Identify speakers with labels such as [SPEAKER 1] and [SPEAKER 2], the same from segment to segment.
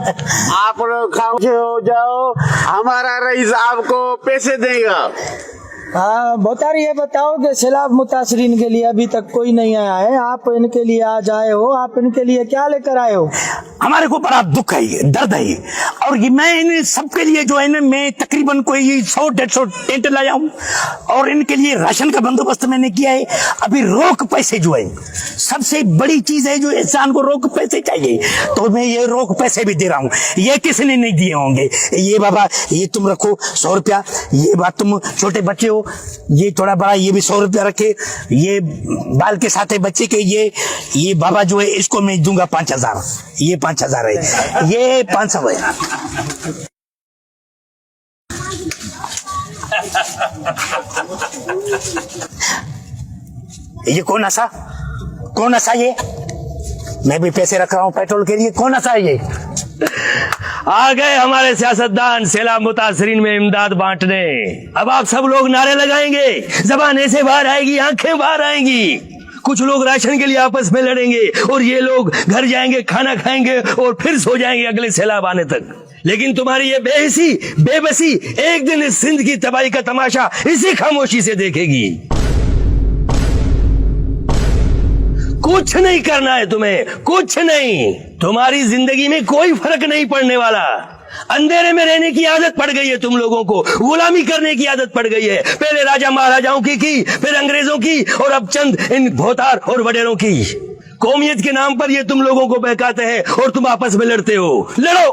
[SPEAKER 1] आप लोग खामोश हो जाओ, हमारा रईस आपको पैसे देगा।
[SPEAKER 2] हाँ बता रही है, बताओ कि सैलाब मुतासरीन के लिए अभी तक कोई नहीं आया है, आप इनके लिए आज आए हो, आप इनके लिए क्या लेकर आए हो?
[SPEAKER 3] हमारे को बड़ा दुख है, ये दर्द है, और ये मैं इन सबके लिए जो है ना, मैं तकरीबन कोई 100-150 टेंट लाया हूँ, और इनके लिए राशन का बंदोबस्त मैंने किया है। अभी रोक पैसे जो है सबसे बड़ी चीज है, जो इंसान को रोक पैसे चाहिए, तो मैं ये रोक पैसे भी दे रहा हूँ। ये किसी ने नहीं दिए होंगे। ये बाबा, ये तुम रखो 100 रुपया, ये बात तुम छोटे बच्चे हो, ये थोड़ा बड़ा, ये भी 100 रुपया रखे, ये बाल के साथ है बच्चे के, ये बाबा जो है इसको मैं दूंगा 5000, ये 5000 है, ये 500 है। ये कौन नशा ये? मैं भी पैसे रख रहा हूँ पेट्रोल के लिए, कौन नशा है ये?
[SPEAKER 4] आ गए हमारे सियासतदान सैलाब मुतासरीन में इमदाद बांटने। अब आप सब लोग नारे लगाएंगे, जबान ऐसे बाहर आएगी, आंखें बाहर आएंगी। कुछ लोग राशन के लिए आपस में लड़ेंगे, और ये लोग घर जाएंगे, खाना खाएंगे और फिर सो जाएंगे अगले सैलाब आने तक। लेकिन तुम्हारी ये बेहिसी, बेबसी एक दिन इस सिंध की तबाही का तमाशा इसी खामोशी से देखेगी। कुछ नहीं करना है तुम्हें, कुछ नहीं। तुम्हारी जिंदगी में कोई फर्क नहीं पड़ने वाला। अंधेरे में रहने की आदत पड़ गई है तुम लोगों को, गुलामी करने की आदत पड़ गई है। पहले राजा महाराजाओं की, फिर अंग्रेजों की, और अब चंद इन भोतार और वडेरों की। कौमियत के नाम पर ये तुम लोगों को बहकाते हैं और तुम आपस में लड़ते हो। लड़ो,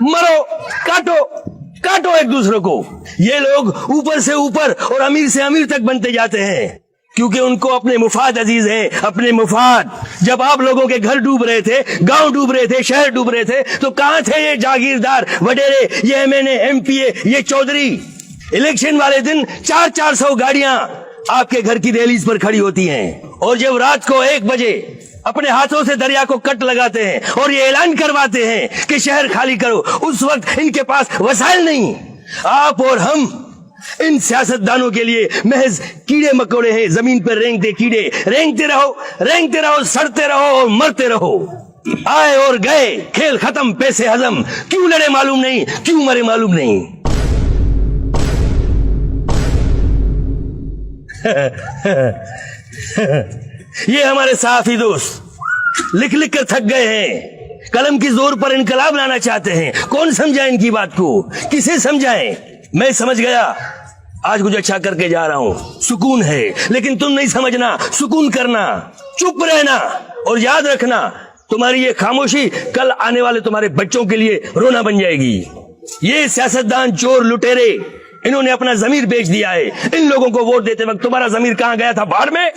[SPEAKER 4] मरो, काटो एक दूसरे को। ये लोग ऊपर से ऊपर और अमीर से अमीर तक बनते जाते हैं, क्योंकि उनको अपने मुफाद अजीज है, अपने मुफाद। जब आप लोगों के घर डूब रहे थे, गांव डूब रहे थे, शहर डूब रहे थे, तो कहां थे ये जागीरदार वडेरे, ये एमएनए, एमपीए, ये चौधरी? इलेक्शन वाले दिन 400 गाड़ियां आपके घर की रैलीज पर खड़ी होती हैं, और जब रात को 1 बजे अपने हाथों से दरिया को कट लगाते हैं और ये ऐलान करवाते हैं कि शहर खाली करो, उस वक्त इनके पास वसाइल नहीं। आप और हम इन सियासतदानों के लिए महज कीड़े मकोड़े हैं, जमीन पर रेंगते कीड़े। रेंगते रहो, सड़ते रहो और मरते रहो। आए और गए, खेल खत्म, पैसे हजम। क्यों लड़े मालूम नहीं, क्यों मरे मालूम नहीं। ये हमारे सहाफी दोस्त लिख लिख कर थक गए हैं, कलम की जोर पर इनकलाब लाना चाहते हैं। कौन समझाए इनकी बात को, किसे समझाएं? मैं समझ गया, आज कुछ अच्छा करके जा रहा हूं, सुकून है। लेकिन तुम नहीं समझना, सुकून करना, चुप रहना, और याद रखना तुम्हारी ये खामोशी कल आने वाले तुम्हारे बच्चों के लिए रोना बन जाएगी। ये सियासतदान, चोर, लुटेरे, इन्होंने अपना जमीर बेच दिया है। इन लोगों को वोट देते वक्त तुम्हारा जमीर कहां गया था? भाड़ में।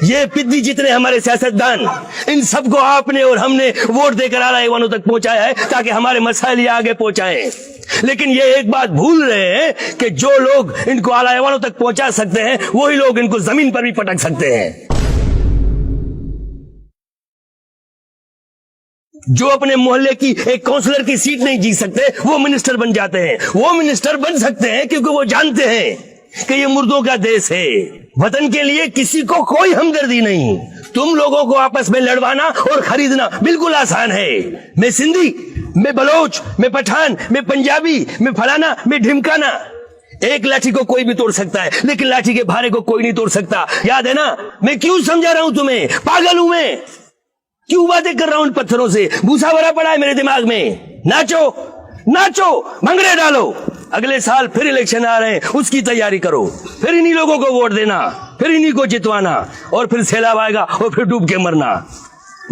[SPEAKER 4] ये पिद्दी जितने हमारे सियासतदान, इन सबको आपने और हमने वोट देकर आला ऐवानों तक पहुंचाया है, ताकि हमारे मसाइल ये आगे पहुंचाएं। लेकिन ये एक बात भूल रहे हैं कि जो लोग इनको आला ऐवानों तक पहुंचा सकते हैं, वही लोग इनको जमीन पर भी पटक सकते हैं। जो अपने मोहल्ले की एक काउंसलर की सीट नहीं जीत सकते, वो मिनिस्टर बन जाते हैं। वो मिनिस्टर बन सकते हैं क्योंकि वो जानते हैं कि ये मुर्दों का देश है। वतन के लिए किसी को कोई हमदर्दी नहीं। तुम लोगों को आपस में लड़वाना और खरीदना बिल्कुल आसान है। मैं सिंधी, मैं बलोच, मैं पठान, मैं पंजाबी, मैं फलाना, मैं ढिमकाना। एक लाठी को कोई भी तोड़ सकता है, लेकिन लाठी के भारे को कोई नहीं तोड़ सकता। याद है ना? मैं क्यों समझा रहा हूं तुम्हें? पागल हूं मैं? क्यों बातें कर रहा हूं इन पत्थरों से? भूसा भरा पड़ा है मेरे दिमाग में। नाचो, भंगड़े डालो। अगले साल फिर इलेक्शन आ रहे हैं, उसकी तैयारी करो। फिर इन्हीं लोगों को वोट देना, फिर इन्हीं को जितवाना, और फिर सैलाब आएगा और फिर डूब के मरना।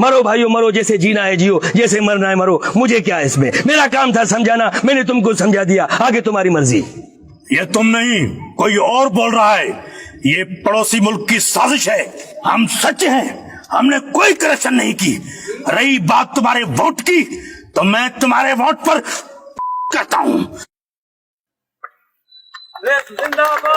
[SPEAKER 4] मरो भाइयों, मरो। जैसे जीना है जियो, जैसे मरना है मरो। मुझे क्या है इसमें? मेरा काम था समझाना, मैंने तुमको समझा दिया। आगे तुम्हारी मर्जी।
[SPEAKER 3] ये तुम नहीं, कोई और बोल रहा है। ये पड़ोसी मुल्क की साजिश है। हम सच्चे हैं, हमने कोई करप्शन नहीं की। रही बात तुम्हारे वोट की, तो मैं तुम्हारे वोट पर करता हूं। जिंदाबाद।